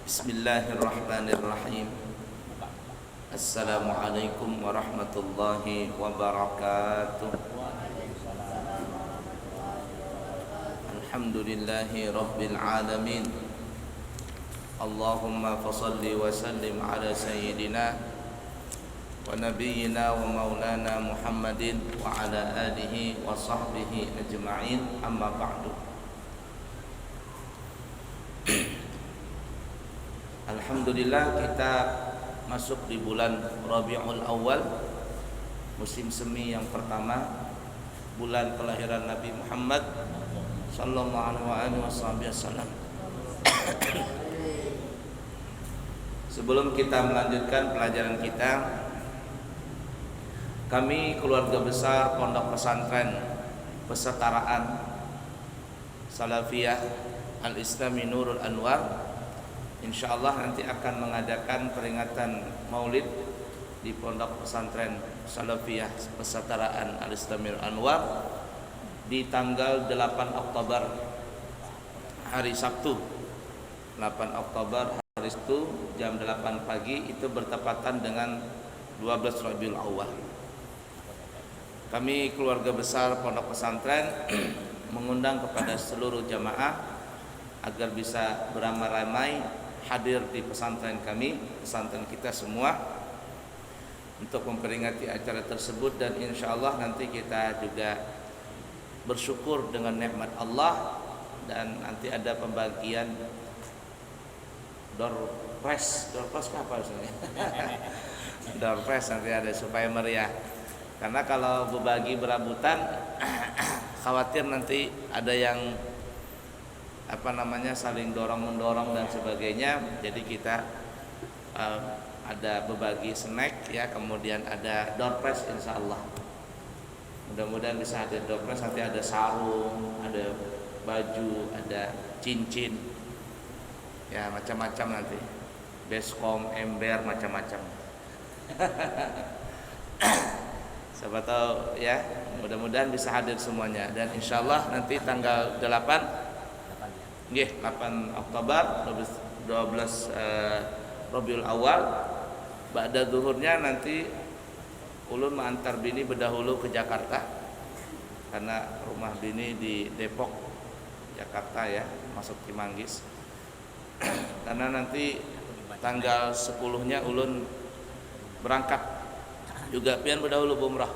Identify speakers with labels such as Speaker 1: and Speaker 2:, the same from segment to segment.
Speaker 1: Bismillahirrahmanirrahim. Assalamualaikum warahmatullahi wabarakatuh. Alhamdulillahi rabbil alamin. Allahumma fasalli wa sallim ala sayyidina wa nabiyyina wa maulana Muhammadin wa ala alihi wa sahbihi ajma'in, amma ba'du. Alhamdulillah, kita masuk di bulan Rabiul Awal, musim semi yang pertama, bulan kelahiran Nabi Muhammad sallallahu alaihi wasallam. Sebelum kita melanjutkan pelajaran kita, kami keluarga besar Pondok Pesantren Pesetaraan Salafiyah Al-Islami Nurul Anwar, insyaallah nanti akan mengadakan peringatan Maulid di Pondok Pesantren Salafiyah Pesetaraan Al-Islami Nurul Anwar di tanggal 8 Oktober hari Sabtu. 8 Oktober hari Sabtu jam 8 pagi, itu bertepatan dengan 12 Rabiul Awal. Kami keluarga besar Pondok Pesantren mengundang kepada seluruh jamaah agar bisa beramai-ramai hadir di pesantren kami, pesantren kita semua, untuk memperingati acara tersebut. Dan insya Allah nanti kita juga bersyukur dengan nikmat Allah, dan nanti ada pembagian door prize apa maksudnya? Door prize nanti ada supaya meriah. Karena kalau berbagi berabutan khawatir nanti ada yang saling dorong-mendorong dan sebagainya. Jadi kita ada berbagi snack ya, kemudian ada door prize insyaallah. Mudah-mudahan bisa ada door prize, nanti ada sarung, ada baju, ada cincin. Ya, macam-macam nanti. Beskom, ember, macam-macam. Siapa tahu ya, mudah-mudahan bisa hadir semuanya. Dan insyaallah nanti tanggal 8 Oktober 12 Rabiul Awal, ba'da zuhurnya nanti ulun mengantar bini berdahulu ke Jakarta, karena rumah bini di Depok, Jakarta ya, masuk Cimanggis. Karena nanti tanggal 10-nya ulun berangkat juga, pian berdahulu umrah.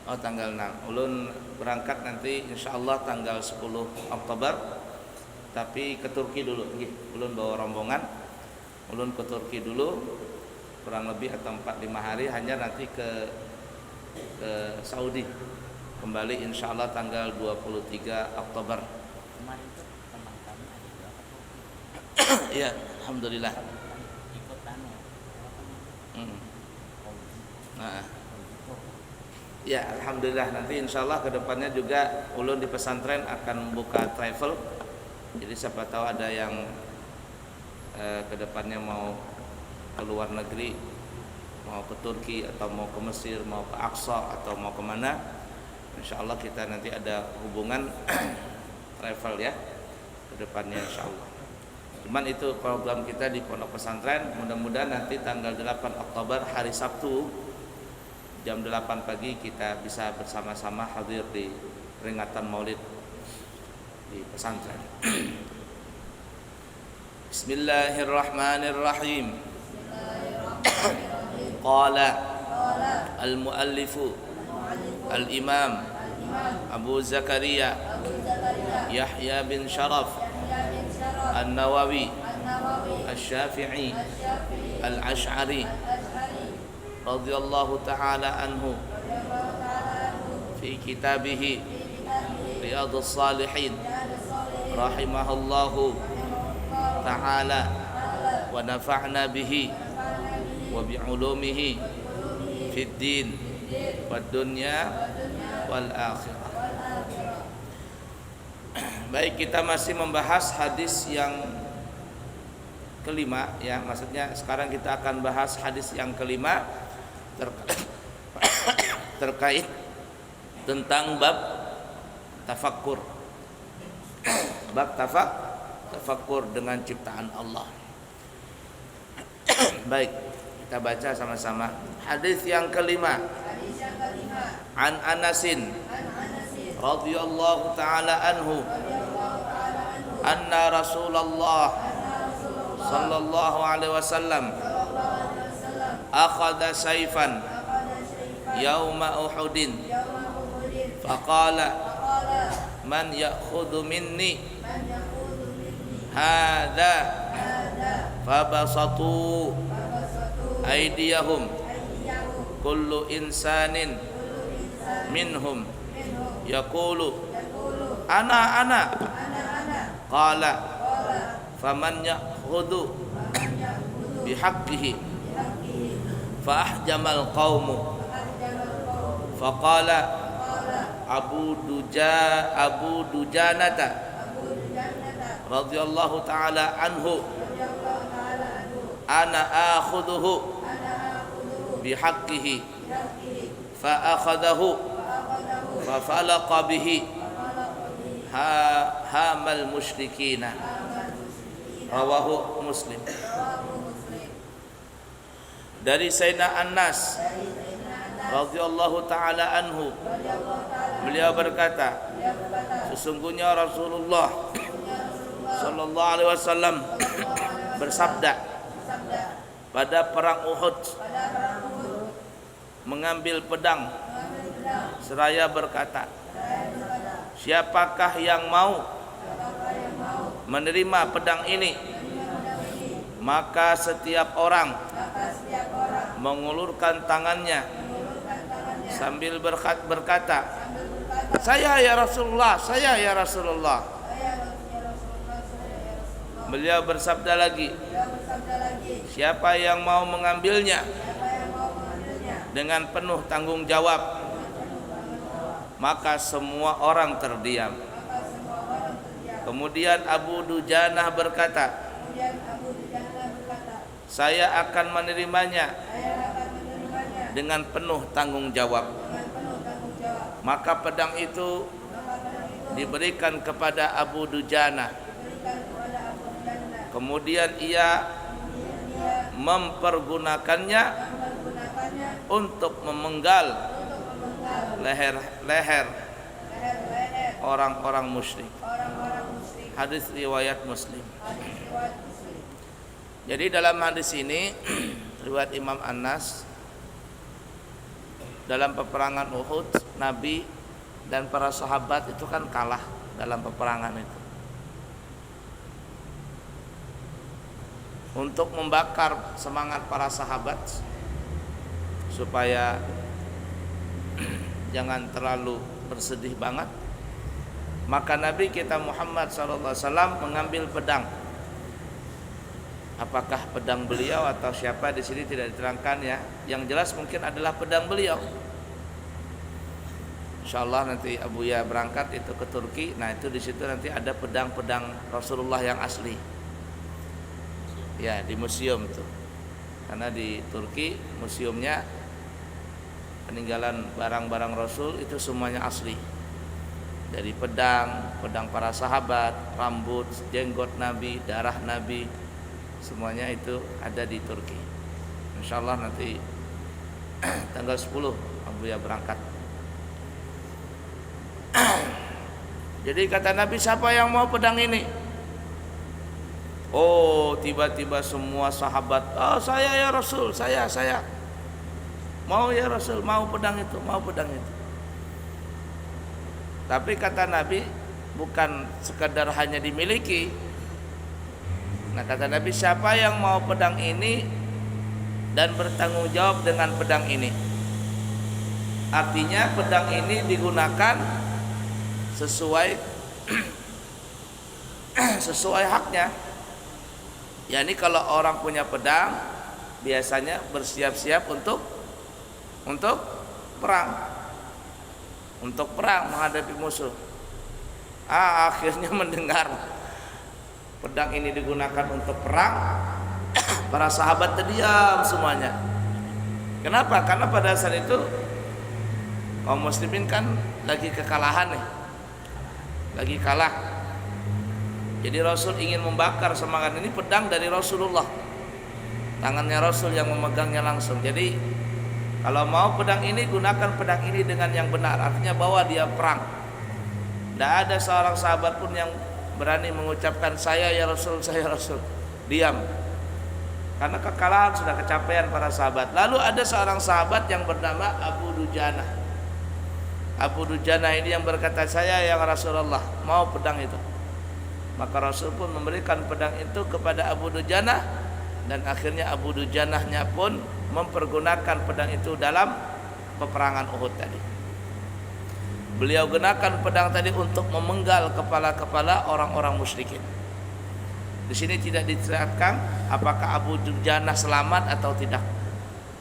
Speaker 1: Oh, tanggal 6 ulun berangkat nanti insyaallah tanggal 10 Oktober, tapi ke Turki dulu. Ulun bawa rombongan, ulun ke Turki dulu kurang lebih atau 4-5 hari, hanya nanti ke Saudi kembali insyaallah tanggal 23 Oktober.
Speaker 2: Kemarin itu teman kami ada berapa tuh?
Speaker 1: Iya, alhamdulillah.
Speaker 2: Ikut
Speaker 1: Nah, ya alhamdulillah, nanti insyaallah kedepannya juga ulun di pesantren akan membuka travel. Jadi siapa tahu ada yang kedepannya mau ke luar negeri, mau ke Turki atau mau ke Mesir, mau ke Aqsa atau mau kemana, insyaallah kita nanti ada hubungan travel ya kedepannya insyaallah. Cuman itu program kita di Pondok Pesantren. Mudah-mudahan nanti tanggal 8 Oktober hari Sabtu jam 8 pagi kita bisa bersama-sama hadir di peringatan Maulid di pesantren. Bismillahirrahmanirrahim. Qala al-muallifu al-imam Abu Zakaria Yahya bin Sharaf An-Nawawi Asy-Syafi'i Al-Asy'ari radhiyallahu ta'ala anhu fi kitabih Riyadhus Shalihin rahimahullahu ta'ala wa nafa'na bihi wa bi'ulumihi fid din wad dunya wal akhirah. Baik, kita masih membahas hadis yang kelima ya, maksudnya sekarang kita akan bahas hadis yang kelima terkait tentang bab tafakkur. Bab tafakkur dengan ciptaan Allah. Baik, kita baca sama-sama. Hadis yang kelima. An Anasin radhiyallahu taala anhu anna Rasulullah sallallahu alaihi wasallam akhadha sayfan yauma Uhudin faqala man ya'khudhu minni hadha fabasatu aydiyahum kullu insanin minhum yaqulu ana qala faman ya'khudhu bihaqqihi fa ahjamal qaumu faqala Abu Dujanata radhiyallahu taala anhu ana akhudhuhu bihaqqihi fa akhadahu fa falaqa bihi hamal musyrikina. Rawahu Muslim. Dari Sayyidina Anas radhiyallahu taala anhu, beliau berkata, sesungguhnya Rasulullah sallallahu alaihi wasallam bersabda pada perang Uhud, mengambil pedang seraya berkata, siapakah yang mau menerima pedang ini, maka setiap orang mengulurkan tangannya sambil berkata, saya ya Rasulullah, saya ya Rasulullah. Beliau bersabda lagi, siapa yang mau mengambilnya dengan penuh tanggung jawab, maka semua orang terdiam. Kemudian Abu Dujanah berkata, saya akan menerimanya dengan penuh tanggung jawab. Maka pedang itu diberikan kepada Abu Dujanah. Kemudian ia mempergunakannya untuk memenggal leher orang-orang musyrik. Hadis riwayat Muslim. Jadi dalam hadis ini riwayat Imam Anas, dalam peperangan Uhud Nabi dan para sahabat itu kan kalah dalam peperangan itu. Untuk membakar semangat para sahabat supaya jangan terlalu bersedih banget, maka Nabi kita Muhammad SAW mengambil pedang. Apakah pedang beliau atau siapa di sini tidak diterangkan ya. Yang jelas mungkin adalah pedang beliau. Insyaallah nanti Abu Ya berangkat itu ke Turki. Nah itu di situ nanti ada pedang-pedang Rasulullah yang asli. Ya di museum itu. Karena di Turki museumnya peninggalan barang-barang Rasul itu semuanya asli. Dari pedang para sahabat, rambut, jenggot Nabi, darah Nabi, semuanya itu ada di Turki. Insyaallah nanti tanggal 10 Abu Ya berangkat. Jadi kata Nabi, siapa yang mau pedang ini? Oh, tiba-tiba semua sahabat, oh saya ya Rasul, saya. Mau ya Rasul, mau pedang itu. Tapi kata Nabi, bukan sekadar hanya dimiliki. Nah kata Nabi, siapa yang mau pedang ini dan bertanggung jawab dengan pedang ini? Artinya pedang ini digunakan sesuai haknya. Yani kalau orang punya pedang biasanya bersiap-siap untuk perang. Untuk perang menghadapi musuh. Akhirnya mendengar pedang ini digunakan untuk perang, para sahabat terdiam semuanya. Kenapa? Karena pada saat itu kaum muslimin kan lagi kekalahan nih. Lagi kalah. Jadi Rasul ingin membakar semangat ini, pedang dari Rasulullah, tangannya Rasul yang memegangnya langsung. Jadi kalau mau pedang ini, gunakan pedang ini dengan yang benar, artinya bawa dia perang. Tidak ada seorang sahabat pun yang berani mengucapkan saya ya Rasul, saya Rasul. Diam, karena kekalahan sudah kecapean para sahabat. Lalu ada seorang sahabat yang bernama Abu Dujana. Abu Dujana ini yang berkata, saya yang Rasulullah, mau pedang itu. Maka Rasul pun memberikan pedang itu kepada Abu Dujana, dan akhirnya Abu Dujanahnya pun mempergunakan pedang itu dalam peperangan Uhud tadi. Beliau gunakan pedang tadi untuk memenggal kepala-kepala orang-orang musyrikin. Di sini tidak diceritakan apakah Abu Dujanah selamat atau tidak.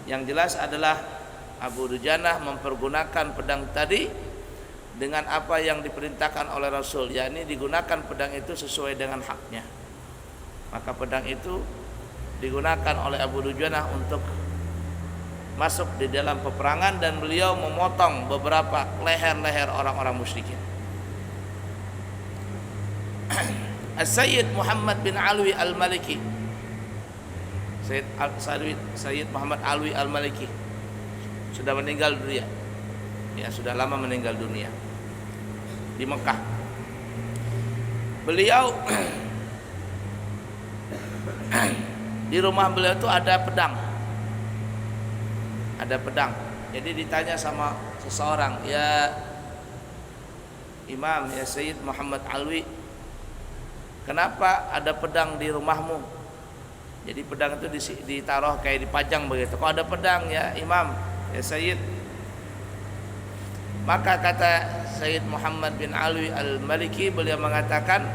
Speaker 1: Yang jelas adalah Abu Dujanah mempergunakan pedang tadi dengan apa yang diperintahkan oleh Rasul, yakni digunakan pedang itu sesuai dengan haknya. Maka pedang itu digunakan oleh Abu Dujanah untuk masuk di dalam peperangan, dan beliau memotong beberapa leher-leher orang-orang musyrikin. Sayyid Muhammad bin Alwi Al-Maliki, Sayyid Muhammad Alwi Al-Maliki sudah meninggal dunia. Ya, sudah lama meninggal dunia di Mekah. Beliau di rumah beliau itu ada pedang. Ada pedang. Jadi ditanya sama seseorang, ya Imam, ya Sayyid Muhammad Alwi, kenapa ada pedang di rumahmu? Jadi pedang itu ditaruh kayak dipajang begitu. Kok ada pedang ya Imam, ya Sayyid? Maka kata Sayyid Muhammad bin Alwi Al-Maliki, beliau mengatakan,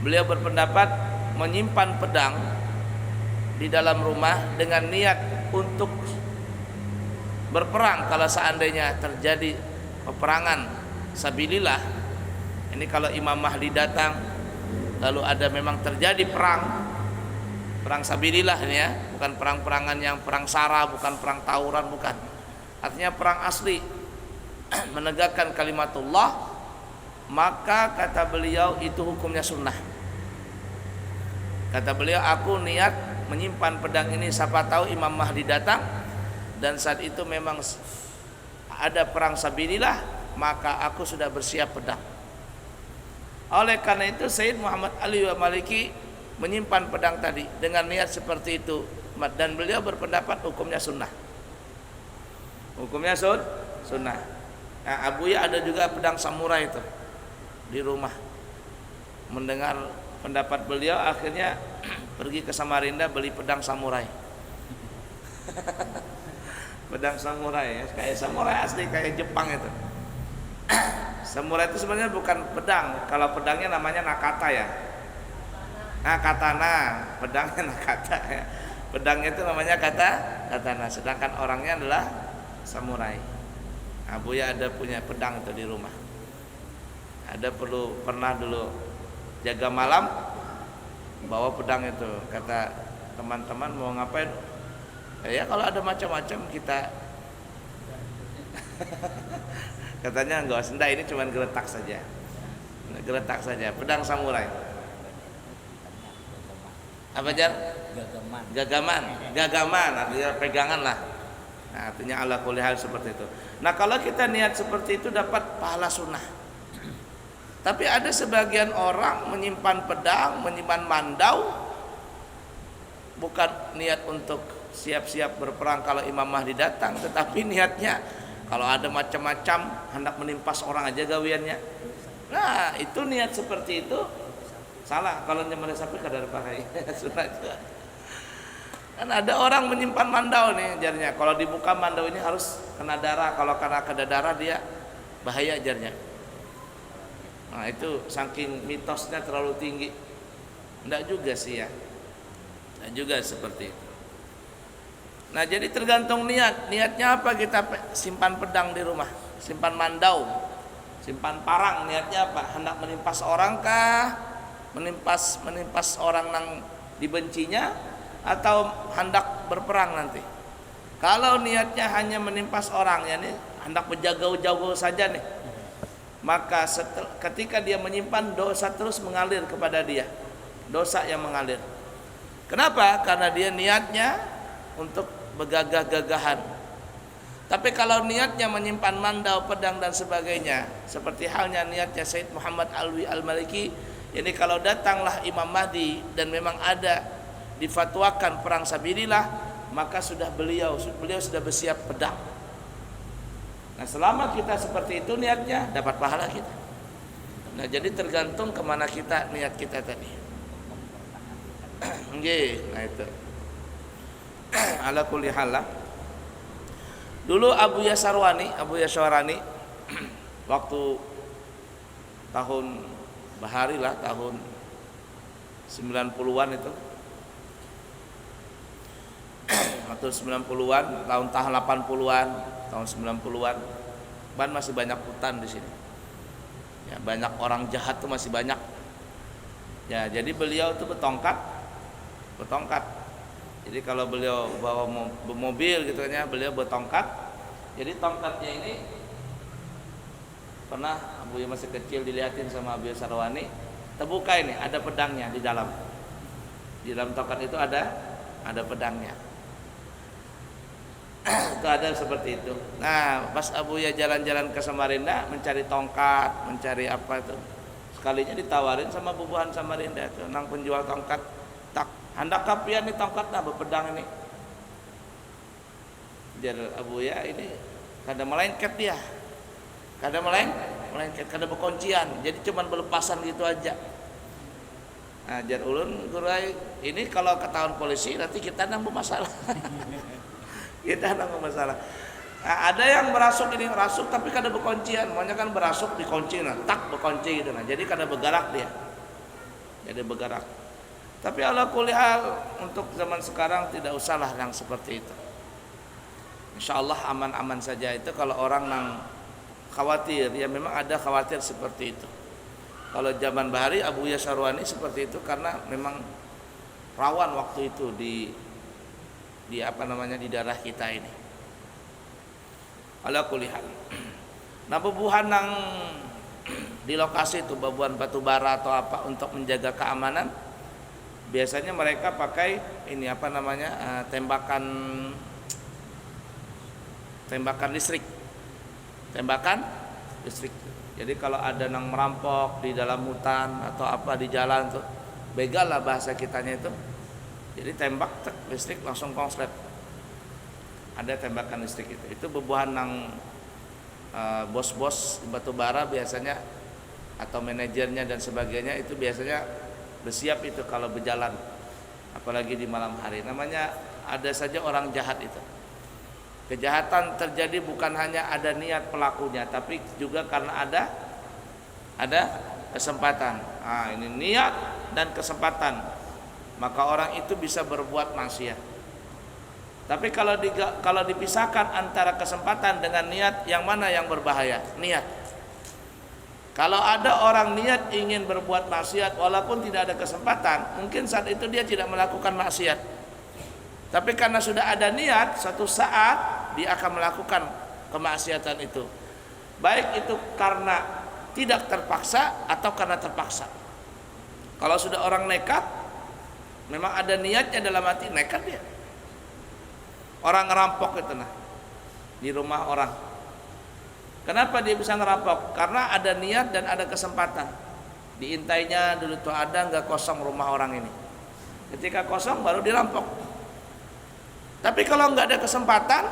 Speaker 1: beliau berpendapat menyimpan pedang di dalam rumah dengan niat untuk berperang kalau seandainya terjadi peperangan sabilillah. Ini kalau Imam Mahdi datang, lalu ada memang terjadi perang sabilillah ini ya, bukan perang-perangan yang perang sara, bukan perang tawuran, bukan. Artinya perang asli menegakkan kalimatullah, maka kata beliau itu hukumnya sunnah. Kata beliau, aku niat menyimpan pedang ini, siapa tahu Imam Mahdi datang dan saat itu memang ada perang sabilillah, maka aku sudah bersiap pedang. Oleh karena itu Sayyid Muhammad Ali Al-Maliki menyimpan pedang tadi dengan niat seperti itu, dan beliau berpendapat hukumnya sunnah. Hukumnya sunnah. Nah, Abuya ada juga pedang samurai itu di rumah. Mendengar pendapat beliau, akhirnya pergi ke Samarinda beli pedang samurai. Pedang samurai ya, kayak samurai asli kayak Jepang itu. Samurai itu sebenarnya bukan pedang. Kalau pedangnya namanya nakata ya. Nah, katana, pedangnya nakata ya. Pedangnya itu namanya katana, sedangkan orangnya adalah samurai. Abuya ada punya pedang itu di rumah. Ada pernah dulu jaga malam bawa pedang itu, kata teman-teman mau ngapain? Ya kalau ada macam-macam kita katanya enggak usah, ini cuma geletak saja. Geletak saja, pedang samurai. Apa Jar? Gagaman artinya pegangan lah. Nah, artinya ala kulli hal seperti itu. Nah, kalau kita niat seperti itu dapat pahala sunnah. Tapi ada sebagian orang menyimpan pedang, menyimpan mandau, bukan niat untuk siap-siap berperang kalau Imam Mahdi datang, tetapi niatnya kalau ada macam-macam hendak menimpas orang aja gawiannya. Nah, itu niat seperti itu salah. Kalau nyemara sapi kadar pakai sunnah juga. Kan ada orang menyimpan mandau nih jarnya. Kalau dibuka mandau ini harus kena darah. Kalau kena darah dia bahaya jarnya. Nah, itu saking mitosnya terlalu tinggi. Enggak juga sih ya. Enggak juga seperti itu. Nah, jadi tergantung niat. Niatnya apa kita simpan pedang di rumah? Simpan mandau, simpan parang, niatnya apa? Hendak menimpas orang kah? Menimpas orang yang dibencinya, atau hendak berperang nanti? Kalau niatnya hanya menimpas orang, ya nih hendak berjaga-jaga saja nih, maka ketika dia menyimpan, dosa terus mengalir kepada dia, dosa yang mengalir. Kenapa? Karena dia niatnya untuk bergagah-gagahan. Tapi kalau niatnya menyimpan mandau, pedang dan sebagainya, seperti halnya niatnya Said Muhammad Alwi Al-Maliki, ini kalau datanglah Imam Mahdi dan memang ada difatwakan perang sabilillah, maka beliau sudah bersiap pedang. Nah, selama kita seperti itu niatnya, dapat pahala kita. Nah, jadi tergantung kemana kita niat kita tadi. Nggih, nah itu. Ala kulli hal. Dulu Abu Yasarwani waktu tahun bahari lah, tahun 90-an itu. Waktu 90-an, tahun 80-an, tahun 90-an, Ban masih banyak hutan di sini. Ya, banyak orang jahat tuh masih banyak. Ya, jadi beliau tuh bertongkat. Jadi kalau beliau bawa mobil gitu kan ya, beliau bertongkat. Jadi tongkatnya ini pernah Abu yang masih kecil dilihatin sama Abu Sarwani, terbuka ini ada pedangnya di dalam. Di dalam tongkat itu ada pedangnya. Itu ada seperti itu. Nah, pas Abu ya jalan-jalan ke Samarinda mencari tongkat, mencari apa itu, sekalinya ditawarin sama bubuhan Samarinda itu, nang penjual tongkat, tak hendak kapian nih tongkat nah berpedang ini. Jadi Abu ya ini kada melengket dia, kada melengket, kada berkuncian, jadi cuman berlepasan gitu aja. Nah, jar ulun gurai ini kalau ketahuan polisi nanti kita nambah masalah. Kita nambah masalah. Nah, ada yang merasuk tapi kada berkuncian, maunya kan berasuk dikunci, nah tak berkunci gitu, nah jadi kada bergerak dia, jadi bergerak. Tapi ala kulli hal untuk zaman sekarang tidak usahlah yang seperti itu. Insyaallah aman-aman saja itu. Kalau orang yang khawatir, ya memang ada khawatir seperti itu. Kalau zaman bahari Abu Yasarwani seperti itu karena memang rawan waktu itu di daerah kita ini. Ala kulli hal. Nah, bebuhan yang di lokasi itu, bebuhan batu bara atau apa untuk menjaga keamanan, biasanya mereka pakai ini tembakan listrik. Tembakan listrik. Jadi kalau ada yang merampok di dalam hutan atau apa di jalan tuh, begal lah bahasa kitanya itu. Jadi tembak listrik langsung konslet. Ada tembakan listrik itu. Itu bebuhan yang bos-bos batu bara biasanya atau manajernya dan sebagainya itu biasanya bersiap itu kalau berjalan, apalagi di malam hari. Namanya ada saja orang jahat itu. Kejahatan terjadi bukan hanya ada niat pelakunya, tapi juga karena ada kesempatan. Nah, ini niat dan kesempatan. Maka orang itu bisa berbuat maksiat. Tapi kalau dipisahkan antara kesempatan dengan niat, yang mana yang berbahaya? Niat. Kalau ada orang niat ingin berbuat maksiat walaupun tidak ada kesempatan, mungkin saat itu dia tidak melakukan maksiat. Tapi karena sudah ada niat, suatu saat dia akan melakukan kemaksiatan itu. Baik itu karena tidak terpaksa atau karena terpaksa. Kalau sudah orang nekat, memang ada niatnya dalam hati, nekat dia. Orang ngerampok itu di rumah orang. Kenapa dia bisa ngerampok? Karena ada niat dan ada kesempatan. Diintainya dulu tuh ada nggak kosong rumah orang ini. Ketika kosong baru dirampok. Tapi kalau nggak ada kesempatan,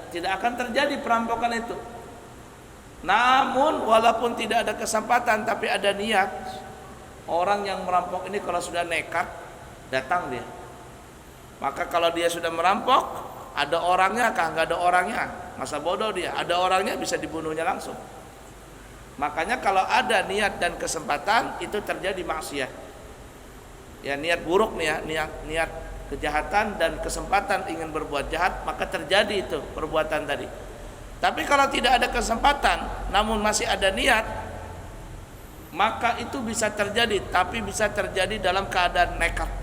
Speaker 1: tidak akan terjadi perampokan itu. Namun walaupun tidak ada kesempatan tapi ada niat, orang yang merampok ini kalau sudah nekat datang dia. Maka kalau dia sudah merampok, ada orangnya kah? Nggak ada orangnya, masa bodoh dia. Ada orangnya bisa dibunuhnya langsung. Makanya kalau ada niat dan kesempatan itu terjadi maksiat. Ya niat buruk nih ya, niat kejahatan dan kesempatan ingin berbuat jahat, maka terjadi itu perbuatan tadi. Tapi kalau tidak ada kesempatan namun masih ada niat, maka itu bisa terjadi, tapi bisa terjadi dalam keadaan nekat.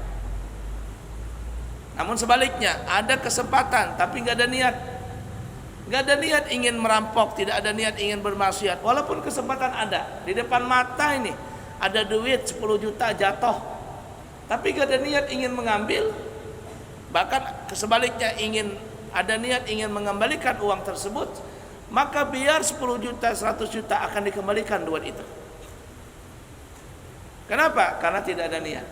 Speaker 1: Namun sebaliknya, ada kesempatan tapi nggak ada niat, Nggak ada niat ingin merampok, tidak ada niat ingin bermaksiat. Walaupun kesempatan ada, di depan mata ini ada duit 10 juta jatuh, tapi nggak ada niat ingin mengambil. Bahkan sebaliknya ada niat ingin mengembalikan uang tersebut, maka biar 10 juta, 100 juta akan dikembalikan duit itu. Kenapa? Karena tidak ada niat.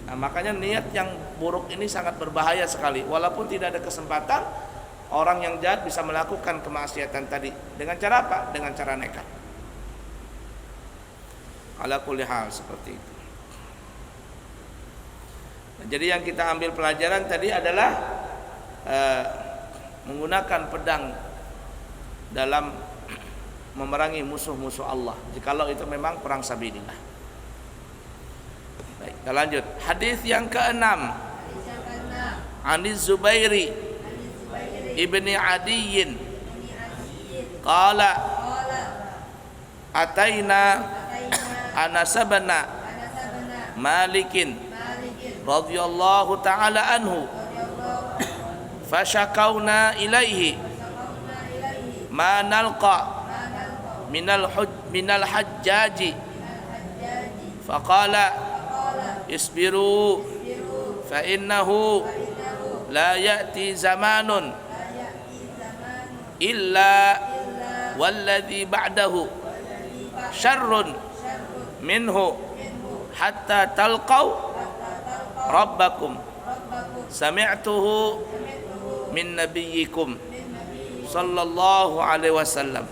Speaker 1: Nah, makanya niat yang buruk ini sangat berbahaya sekali. Walaupun tidak ada kesempatan, orang yang jahat bisa melakukan kemaksiatan tadi. Dengan cara apa? Dengan cara nekat. Ala kulli hal seperti itu. Nah, jadi yang kita ambil pelajaran tadi adalah menggunakan pedang dalam memerangi musuh-musuh Allah. Jikalau itu memang perang sabilillah. Baik, kita lanjut. Hadis yang ke-6. Ani Zubairi ibni Adiyin qala ataina Anas bin Malikin radhiyallahu ta'ala anhu fashakawna ilaihi ma nalqa minal hajjaji faqala isbiru fa innahu la ya'ti zamanun illa walladhi ba'dahu syarrun minhu hatta talqaw rabbakum sami'tuhu min nabiyyikum sallallahu alaihi wasallam.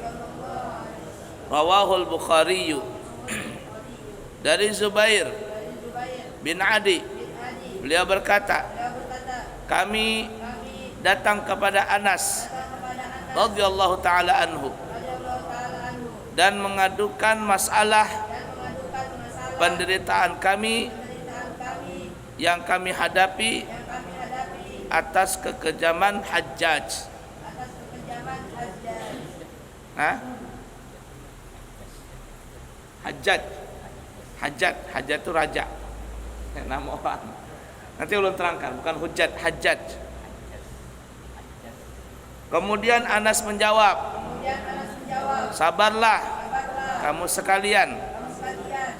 Speaker 1: Rawahul Bukhari. Dari Zubair bin Adi, beliau berkata, kami datang kepada Anas radhiyallahu taala anhu dan mengadukan masalah penderitaan kami yang kami hadapi atas kekejaman Hajjaj. Hajjaj itu raja, nama orang. Nanti ulun terangkan, bukan hujat, Hajjaj. Kemudian Anas menjawab, sabarlah kamu sekalian,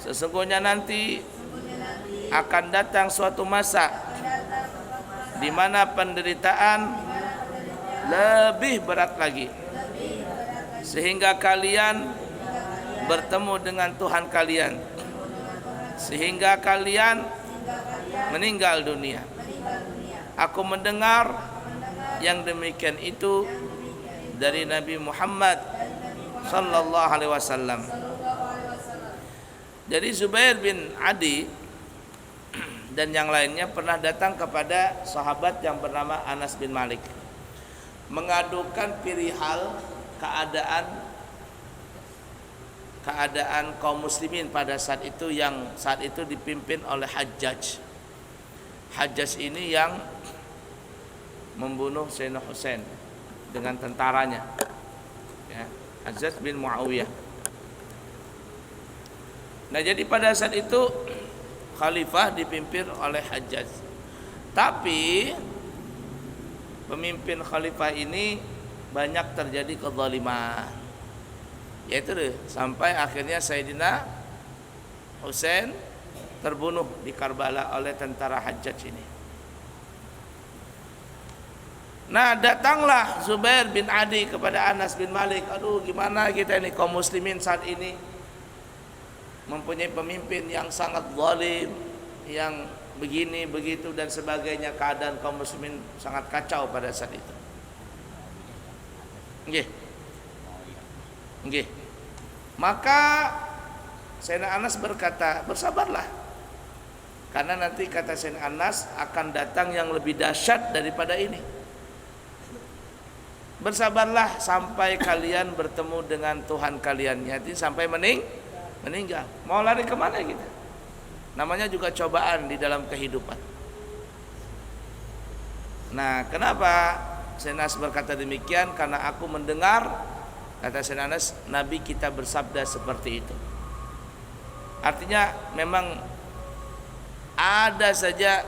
Speaker 1: sesungguhnya nanti akan datang suatu masa di mana penderitaan lebih berat lagi, sehingga kalian bertemu dengan Tuhan kalian, sehingga kalian meninggal dunia. Aku mendengar yang demikian itu dari Nabi Muhammad sallallahu alaihi wasallam. Jadi Zubair bin Adi dan yang lainnya pernah datang kepada sahabat yang bernama Anas bin Malik, mengadukan perihal keadaan kaum muslimin pada saat itu, yang saat itu dipimpin oleh Hajjaj. Hajjaj ini yang membunuh Sayyidina Husain dengan tentaranya, ya, Hajjaj bin Muawiyah. Nah, jadi pada saat itu khalifah dipimpin oleh Hajjaj. Tapi pemimpin khalifah ini banyak terjadi kezaliman, yaitu sampai akhirnya Sayyidina Husain terbunuh di Karbala oleh tentara Hajjaj ini. Nah, datanglah Zubair bin Adi kepada Anas bin Malik. Aduh, gimana kita ini kaum muslimin saat ini mempunyai pemimpin yang sangat zalim, yang begini begitu dan sebagainya. Keadaan kaum muslimin sangat kacau pada saat itu. Nggih. Maka Sayyidina Anas berkata, bersabarlah, karena nanti kata Sayyidina Anas akan datang yang lebih dahsyat daripada ini. Bersabarlah sampai kalian bertemu dengan Tuhan kalian, yaitu sampai meninggal. Mau lari kemana kita? Namanya juga cobaan di dalam kehidupan. Nah, kenapa Sayyidina Anas berkata demikian? Karena aku mendengar, kata Sayyidina Anas, Nabi kita bersabda seperti itu. Artinya memang ada saja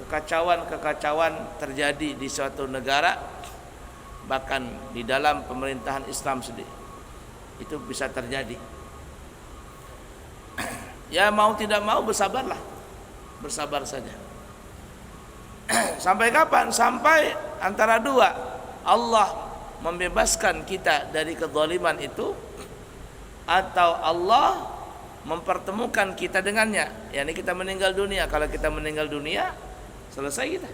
Speaker 1: kekacauan terjadi di suatu negara, bahkan di dalam pemerintahan Islam sendiri itu bisa terjadi. Ya mau tidak mau bersabarlah, bersabar saja. Sampai kapan? Sampai antara dua, Allah membebaskan kita dari kezaliman itu, atau Allah mempertemukan kita dengannya. Yani kita meninggal dunia. Kalau kita meninggal dunia, selesai kita.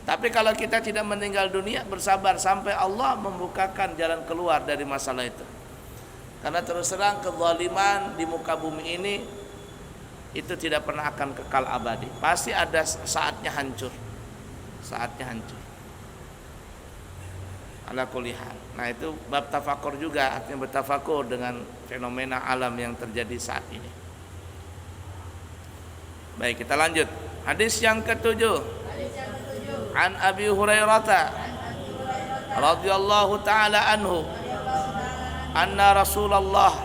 Speaker 1: Tapi kalau kita tidak meninggal dunia, bersabar sampai Allah membukakan jalan keluar dari masalah itu. Karena terus terang kezaliman di muka bumi ini itu tidak pernah akan kekal abadi. Pasti ada saatnya hancur. Saatnya hancur. Ala kulli hal. Nah, itu bab tafakur juga, artinya bertafakur dengan fenomena alam yang terjadi saat ini. Baik, kita lanjut. Hadis yang ketujuh. An Abi Hurairah radhiyallahu taala anhu anna Rasulullah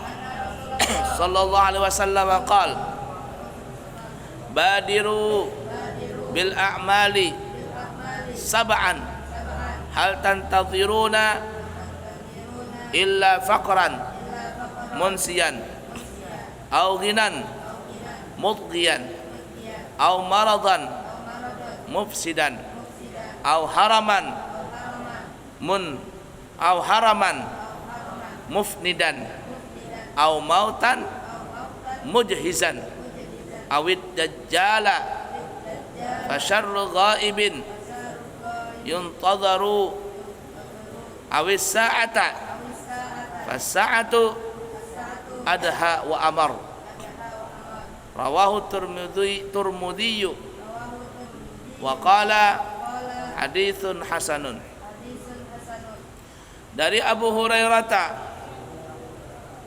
Speaker 1: sallallahu alaihi wasallam qala badiru bil a'mali sab'an hal tantaziruna illa faqran munsiyan aw ghinan mudghiyan aw maradan mufsidan aw haraman mufnidan aw mautan mujhizan awid dajjala fasyarru ghaibin yuntadharu awis sa'ata fasa'atu adha wa amar. Rawahu Turmudzi wa qala haditsun hasanun. Dari Abu Hurairah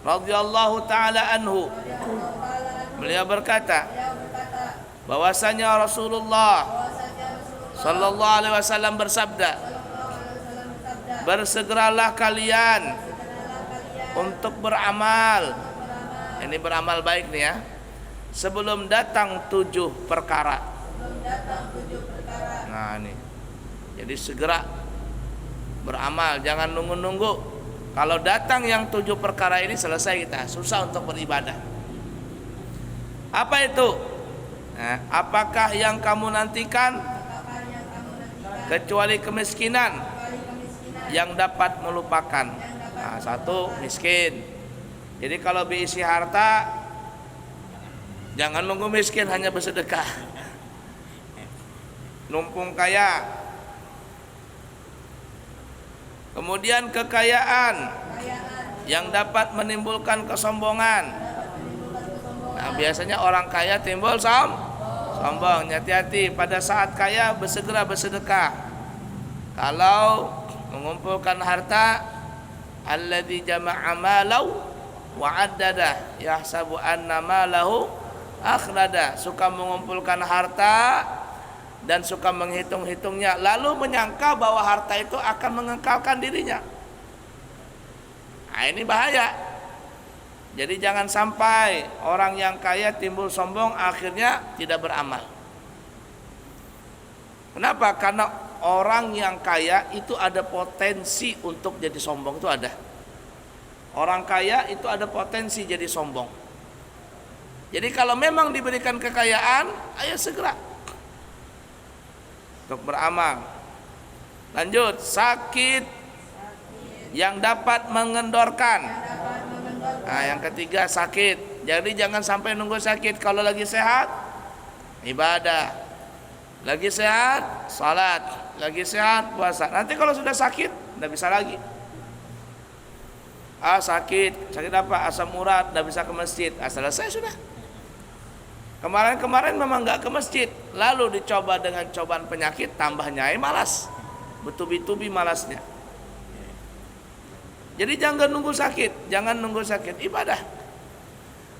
Speaker 1: radhiyallahu taala anhu, beliau berkata bahwasanya Rasulullah sallallahu alaihi wasallam bersabda, bersegeralah kalian untuk beramal. Ini beramal baik nih ya, sebelum datang 7 perkara. Nah ini, jadi segera beramal, jangan nunggu-nunggu. Kalau datang yang 7 perkara ini, selesai kita, susah untuk beribadah. Apa itu? Nah, apakah yang kamu nantikan? Kecuali kemiskinan yang dapat melupakan. Nah, 1 miskin. Jadi kalau berisi harta, jangan nunggu miskin, hanya bersedekah. Numpung kaya. Kemudian kekayaan yang dapat menimbulkan kesombongan. Nah, biasanya orang kaya timbul sombong. Hati-hati, pada saat kaya bersegera bersedekah. Kalau mengumpulkan harta, alladzi jama'a malau wa 'addada yahsabu anna malahu akhlada, suka mengumpulkan harta dan suka menghitung-hitungnya, lalu menyangka bahwa harta itu akan mengekalkan dirinya. Nah, ini bahaya. Jadi jangan sampai orang yang kaya timbul sombong, akhirnya tidak beramal. Kenapa? Karena orang yang kaya itu ada potensi untuk jadi sombong, itu ada. Orang kaya itu ada potensi jadi sombong. Jadi kalau memang diberikan kekayaan, ayo segera untuk beramal. Lanjut, sakit yang dapat mengendorkan. Nah, yang ketiga sakit. Jadi jangan sampai nunggu sakit. Kalau lagi sehat, ibadah. Lagi sehat, salat. Lagi sehat, puasa. Nanti kalau sudah sakit, tidak bisa lagi. Sakit apa? Asam urat, tidak bisa ke masjid. Selesai sudah. Kemarin memang nggak ke masjid, lalu dicoba dengan cobaan penyakit, tambah nyai malas, betubi-tubi malasnya. Jadi jangan nunggu sakit, ibadah.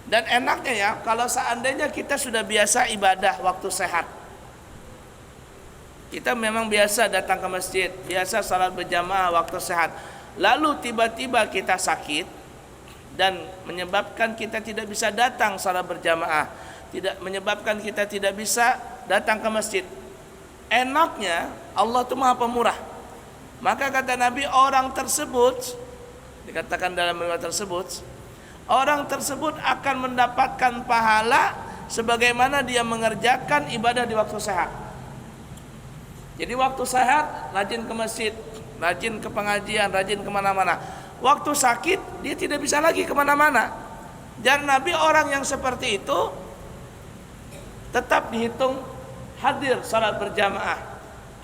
Speaker 1: Dan enaknya ya, kalau seandainya kita sudah biasa ibadah waktu sehat, kita memang biasa datang ke masjid, biasa salat berjamaah waktu sehat, lalu tiba-tiba kita sakit dan menyebabkan kita tidak bisa datang salat berjamaah, tidak menyebabkan kita tidak bisa datang ke masjid. Enaknya Allah itu Maha Pemurah. Maka kata Nabi, orang tersebut, dikatakan dalam riwayat tersebut, orang tersebut akan mendapatkan pahala sebagaimana dia mengerjakan ibadah di waktu sehat. Jadi waktu sehat rajin ke masjid, rajin ke pengajian, rajin kemana-mana. Waktu sakit dia tidak bisa lagi kemana-mana. Dan Nabi, orang yang seperti itu tetap dihitung hadir salat berjamaah,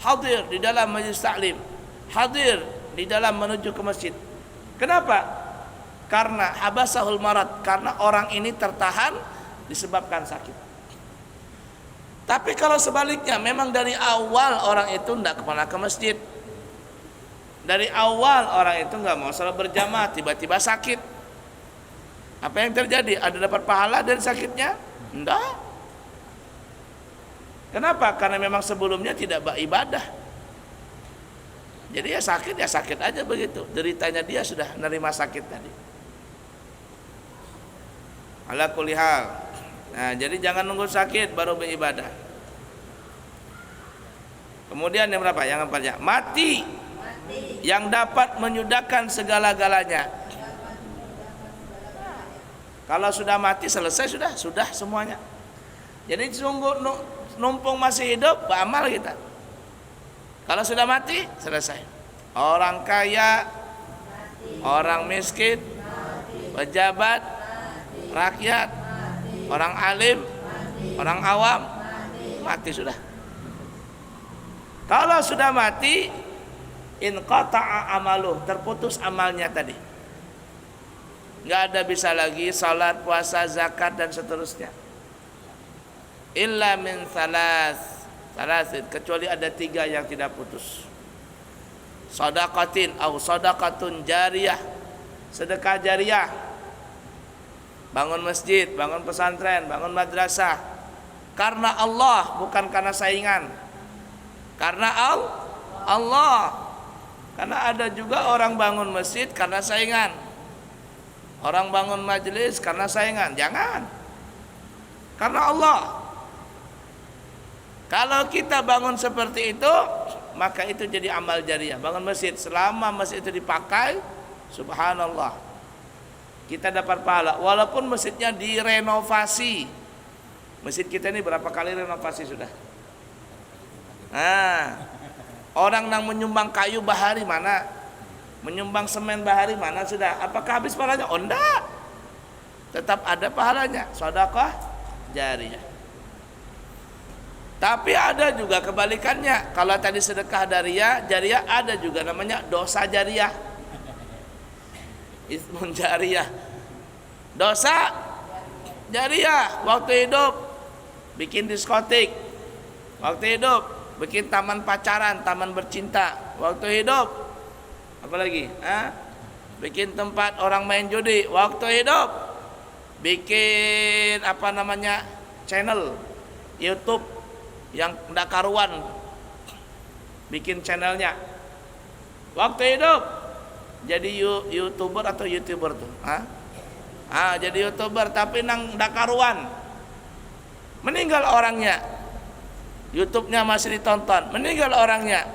Speaker 1: hadir di dalam majelis taklim, hadir di dalam menuju ke masjid. Kenapa? Karena habasahul marad, karena orang ini tertahan disebabkan sakit. Tapi kalau sebaliknya, memang dari awal orang itu tidak kemana ke masjid, dari awal orang itu nggak mau salat berjamaah, tiba-tiba sakit, apa yang terjadi? Ada dapat pahala dari sakitnya? Enggak. Kenapa? Karena memang sebelumnya tidak beribadah. Jadi ya sakit aja begitu. Deritanya dia sudah menerima sakit tadi. Ala kulli hal. Nah, jadi jangan nunggu sakit baru beribadah. Kemudian yang berapa? Yang keempatnya, mati yang dapat menyudahkan segala-galanya. Kalau sudah mati selesai, sudah semuanya. Jadi sungguh numpung masih hidup beramal kita. Kalau sudah mati selesai. Orang kaya, orang miskin, pejabat, rakyat, orang alim, orang awam, mati sudah. Kalau sudah mati, inqata'a amaluh, terputus amalnya tadi. Nggak ada bisa lagi salat, puasa, zakat dan seterusnya. Illa min salasin, kecuali ada 3 yang tidak putus. Shadaqatin au shadaqatun jariyah, sedekah jariyah. Bangun masjid, bangun pesantren, bangun madrasah karena Allah, bukan karena saingan. Karena Allah. Karena ada juga orang bangun masjid karena saingan, orang bangun majelis karena saingan. Jangan, karena Allah. Kalau kita bangun seperti itu, maka itu jadi amal jariah. Bangun masjid, selama masjid itu dipakai, subhanallah, kita dapat pahala. Walaupun masjidnya direnovasi. Masjid kita ini berapa kali renovasi sudah? Nah, orang yang menyumbang kayu bahari mana? Menyumbang semen bahari mana sudah? Apakah habis pahalanya? Oh enggak, tetap ada pahalanya. Sedekah jariyah. Tapi ada juga kebalikannya. Kalau tadi sedekah jariyah, ada juga namanya dosa jariyah. Ismun jariyah. Dosa jariyah. Waktu hidup bikin diskotik. Waktu hidup bikin taman pacaran, taman bercinta. Waktu hidup apa lagi? Bikin tempat orang main judi. Waktu hidup bikin channel YouTube yang tidak karuan, bikin channelnya. Waktu hidup jadi YouTuber atau YouTuber tuh, jadi YouTuber tapi nang tidak karuan. Meninggal orangnya, YouTube-nya masih ditonton. Meninggal orangnya,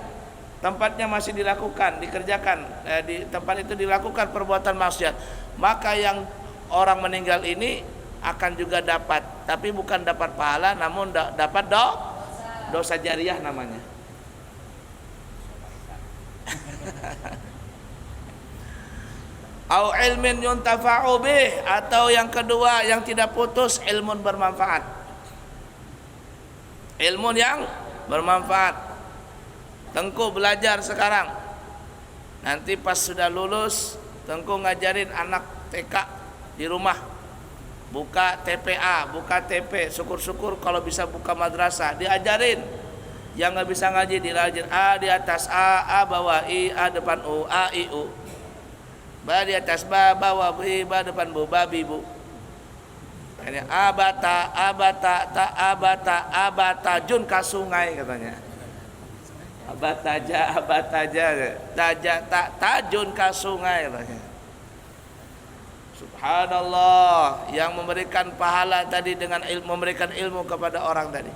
Speaker 1: tempatnya masih dilakukan, dikerjakan, di tempat itu dilakukan perbuatan maksiat. Maka yang orang meninggal ini akan juga dapat, tapi bukan dapat pahala, namun dapat dosa jariyah namanya. Au ilmin yuntafa'u bih, atau yang kedua yang tidak putus, ilmu bermanfaat. Ilmu yang bermanfaat. Tengku belajar sekarang, nanti pas sudah lulus Tengku ngajarin anak TK di rumah, buka TPA, buka TP, syukur-syukur kalau bisa buka madrasah, diajarin. Yang nggak bisa ngaji dirajin, A di atas A bawah I, A depan U, A I U. Ba di atas ba bawah B, ba depan bu, babi bu. Ini abata jun ka sungai katanya. Abataja tajun ka sungai katanya. Subhanallah, yang memberikan pahala tadi dengan memberikan ilmu kepada orang tadi.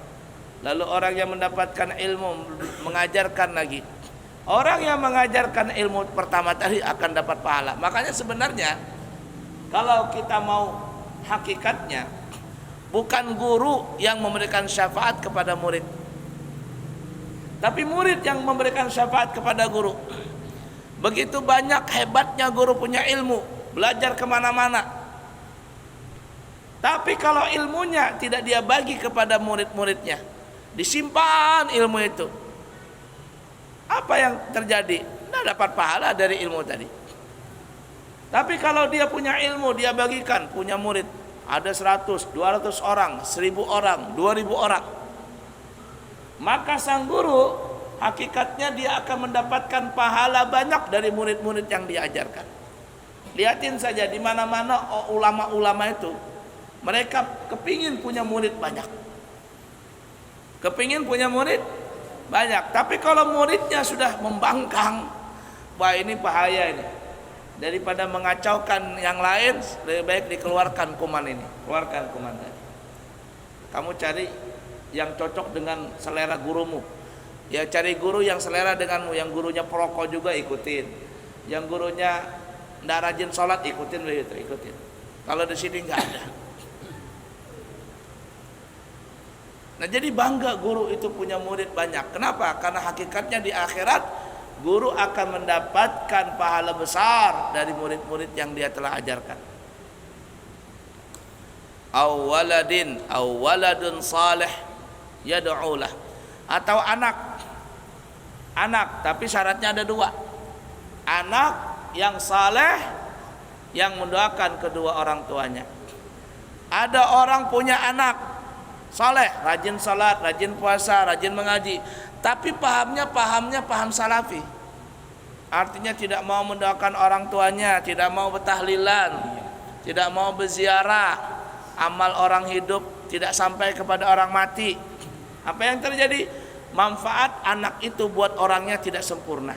Speaker 1: Lalu orang yang mendapatkan ilmu mengajarkan lagi. Orang yang mengajarkan ilmu pertama tadi akan dapat pahala. Makanya sebenarnya kalau kita mau hakikatnya, bukan guru yang memberikan syafaat kepada murid, tapi murid yang memberikan syafaat kepada guru. Begitu banyak hebatnya guru punya ilmu, belajar kemana-mana, tapi kalau ilmunya tidak dia bagi kepada murid-muridnya, disimpan ilmu itu, apa yang terjadi? Tidak dapat pahala dari ilmu tadi. Tapi kalau dia punya ilmu, dia bagikan, punya murid, ada 100, 200 orang, 1000 orang, 2000 orang, maka sang guru hakikatnya dia akan mendapatkan pahala banyak dari murid-murid yang diajarkan. Lihatin saja di mana-mana ulama-ulama itu, mereka kepingin punya murid banyak, kepingin punya murid banyak. Tapi kalau muridnya sudah membangkang, wah ini bahaya ini. Daripada mengacaukan yang lain, lebih baik dikeluarkan kuman ini. Keluarkan kuman tadi. Kamu cari yang cocok dengan selera gurumu. Ya cari guru yang selera denganmu. Yang gurunya perokok juga ikutin. Yang gurunya tidak rajin sholat ikutin begitu, ikutin. Kalau di sini nggak ada. Nah jadi bangga guru itu punya murid banyak. Kenapa? Karena hakikatnya di akhirat guru akan mendapatkan pahala besar dari murid-murid yang dia telah ajarkan. Waladun salih yad'ulah, atau anak tapi syaratnya ada 2. Anak yang saleh yang mendoakan kedua orang tuanya. Ada orang punya anak saleh, rajin salat, rajin puasa, rajin mengaji, tapi pahamnya paham salafi. Artinya tidak mau mendoakan orang tuanya, tidak mau bertahlilan, tidak mau berziarah, amal orang hidup tidak sampai kepada orang mati. Apa yang terjadi? Manfaat anak itu buat orangnya tidak sempurna.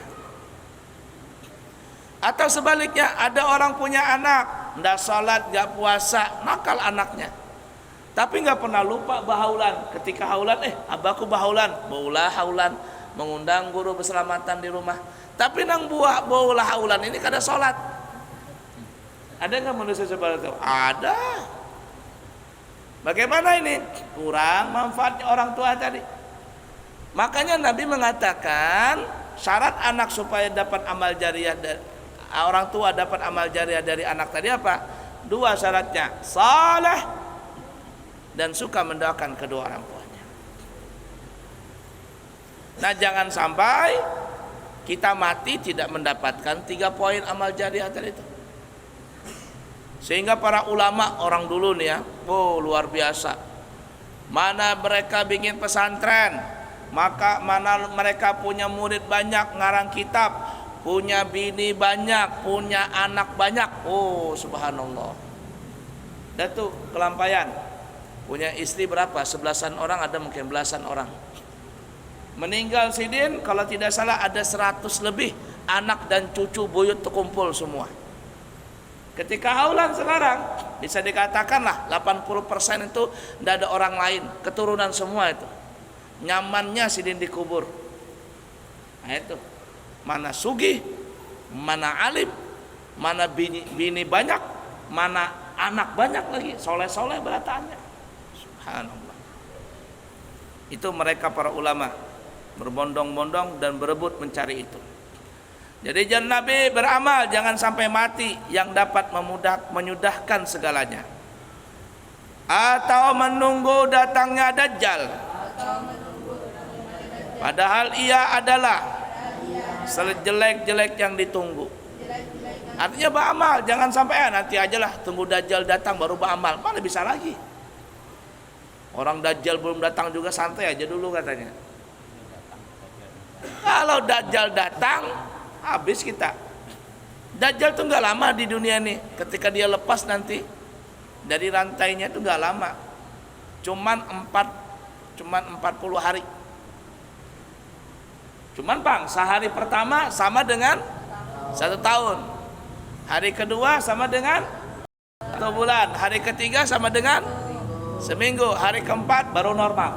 Speaker 1: Atau sebaliknya, ada orang punya anak, tidak salat, tidak puasa, nakal anaknya, tapi nggak pernah lupa bahaulan. Ketika haulan, abahku bahaulan, baulah haulan, mengundang guru berselamatan di rumah. Tapi nang buah baulah haulan ini kada sholat. Ada nggak manusia seperti itu? Ada. Bagaimana ini? Kurang manfaatnya orang tua tadi. Makanya Nabi mengatakan syarat anak supaya dapat amal jariah, orang tua dapat amal jariah dari anak tadi apa? 2 syaratnya, saleh dan suka mendoakan kedua orang tuanya. Nah jangan sampai kita mati tidak mendapatkan 3 poin amal jariah tadi itu. Sehingga para ulama orang dulu nih ya, luar biasa. Mana mereka bikin pesantren, maka mana mereka punya murid banyak, ngarang kitab, punya bini banyak, punya anak banyak. Subhanallah. Dan tuh kelampaian. Punya istri berapa? 11-an orang, ada mungkin belasan orang. Meninggal sidin kalau tidak salah ada 100 lebih anak dan cucu buyut terkumpul semua. Ketika haulan sekarang bisa dikatakan lah 80% itu tidak ada orang lain, keturunan semua itu. Nyamannya sidin dikubur. Nah itu, mana sugih, mana alim, mana bini banyak, mana anak banyak lagi, soleh-soleh berataannya. Subhanallah. Itu mereka para ulama berbondong-bondong dan berebut mencari itu. Jadi jangan Nabi beramal jangan sampai mati yang dapat menyudahkan segalanya. Atau menunggu datangnya Dajjal. Padahal ia adalah sejelek-jelek yang ditunggu. Artinya beramal jangan sampai nanti ajalah tunggu Dajjal datang baru beramal. Mana bisa lagi? Orang Dajjal belum datang juga santai aja dulu katanya. Kalau Dajjal datang habis kita. Dajjal tuh nggak lama di dunia nih. Ketika dia lepas nanti dari rantainya tuh nggak lama. Cuman 40 hari. Cuman sehari pertama sama dengan 1 tahun. Hari kedua sama dengan 1 bulan. Hari ketiga sama dengan seminggu. Hari keempat baru normal.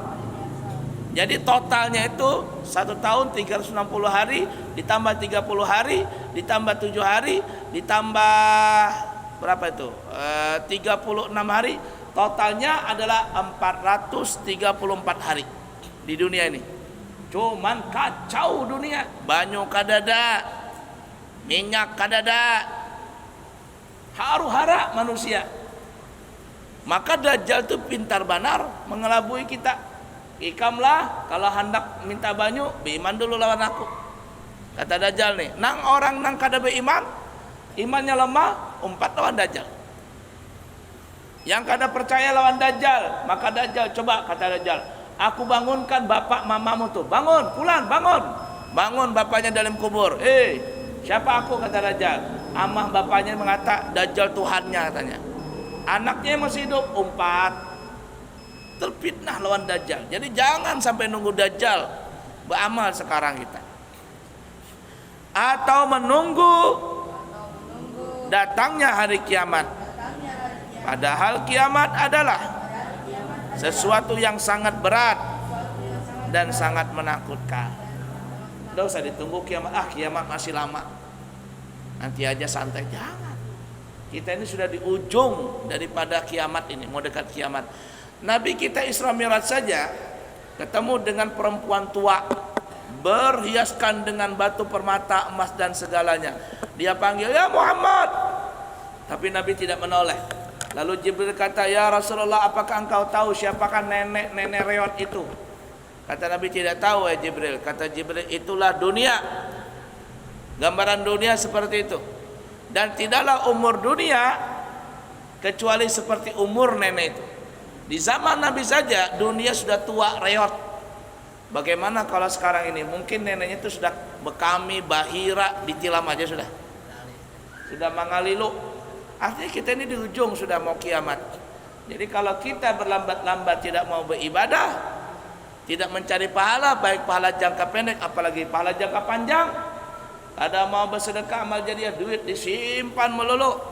Speaker 1: Jadi totalnya itu 1 tahun 360 hari ditambah 30 hari ditambah 7 hari ditambah berapa itu? 36 hari, totalnya adalah 434 hari di dunia ini. Cuman kacau dunia, banyu kadada, minyak kadada, haru-hara manusia. Maka Dajjal itu pintar banar mengelabui kita. Ikamlah kalau hendak minta banyu, beriman dulu lawan aku. Kata Dajjal nih, nang orang nang kada beriman, imannya lemah, umpat lawan Dajjal. Yang kada percaya lawan Dajjal, maka Dajjal coba, kata Dajjal, aku bangunkan bapak mamamu tuh, bangun, pulang, bangun. Bangun bapaknya dalam kubur. Siapa aku, kata Dajjal. Amah bapaknya mengata Dajjal Tuhannya, katanya. Anaknya masih hidup, umpat. Terfitnah lawan Dajjal. Jadi jangan sampai nunggu Dajjal, beramal sekarang kita. Atau menunggu datangnya hari kiamat. Padahal kiamat adalah sesuatu yang sangat berat dan sangat menakutkan. Tidak usah ditunggu kiamat. Kiamat masih lama, nanti aja santai. Jangan. Kita ini sudah di ujung daripada kiamat ini, mau dekat kiamat. Nabi kita Isra Mi'raj saja ketemu dengan perempuan tua berhiaskan dengan batu permata, emas dan segalanya. Dia panggil, ya Muhammad, tapi Nabi tidak menoleh. Lalu Jibril kata, ya Rasulullah, apakah engkau tahu siapakah nenek reot itu? Kata Nabi, tidak tahu ya Jibril. Kata Jibril, itulah dunia. Gambaran dunia seperti itu. Dan tidaklah umur dunia kecuali seperti umur nenek itu. Di zaman Nabi saja dunia sudah tua reot. Bagaimana kalau sekarang ini? Mungkin neneknya itu sudah bekami, bahira, ditilam aja sudah mangalilu. Artinya kita ini di ujung sudah mau kiamat. Jadi kalau kita berlambat-lambat tidak mau beribadah, tidak mencari pahala, baik pahala jangka pendek apalagi pahala jangka panjang, ada mau bersedekah amal jariah, duit disimpan melulu,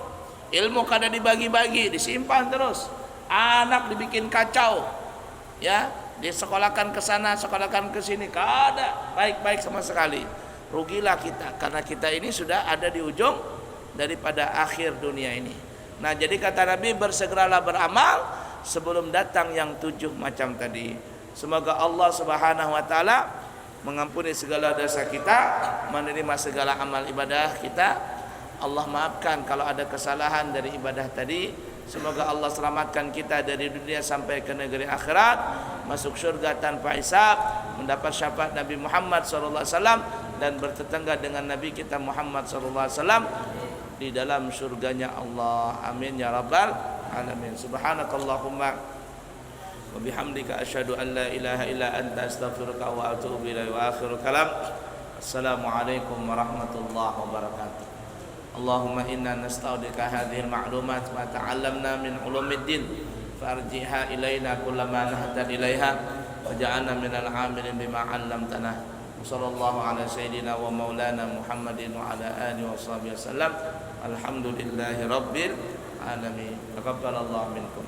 Speaker 1: ilmu kada dibagi-bagi, disimpan terus. Anak dibikin kacau, ya, disekolahkan ke sana, sekolahkan ke sini, kada baik-baik sama sekali. Rugilah kita, karena kita ini sudah ada di ujung daripada akhir dunia ini. Nah, jadi kata Nabi, bersegeralah beramal sebelum datang yang 7 macam tadi. Semoga Allah Subhanahu wa taala mengampuni segala dosa kita, menerima segala amal ibadah kita. Allah maafkan kalau ada kesalahan dari ibadah tadi. Semoga Allah selamatkan kita dari dunia sampai ke negeri akhirat, masuk surga tanpa hisab, mendapat syafaat Nabi Muhammad SAW, dan bertetangga dengan Nabi kita Muhammad SAW di dalam surganya Allah. Amin ya rabbal alamin. Subhanakallahumma wa bihamdika asyhadu an la ilaha illa anta astaghfiruka wa atubu ilaik. Wa akhiru kalam, assalamualaikum warahmatullahi wabarakatuh. Allahumma inna nasta'udika hadhil ma'lumat wa ta'allamna min ulumiddin farjiha ilaina kullama nahtad ilaiha wa ja'alna minal 'amilin bima 'allamtana. Sallallahu ala sayyidina wa maulana Muhammadin wa ala alihi wa sahbihi wasallam. Alhamdulillahi rabbil alamin. Taqabbalallahu minkum.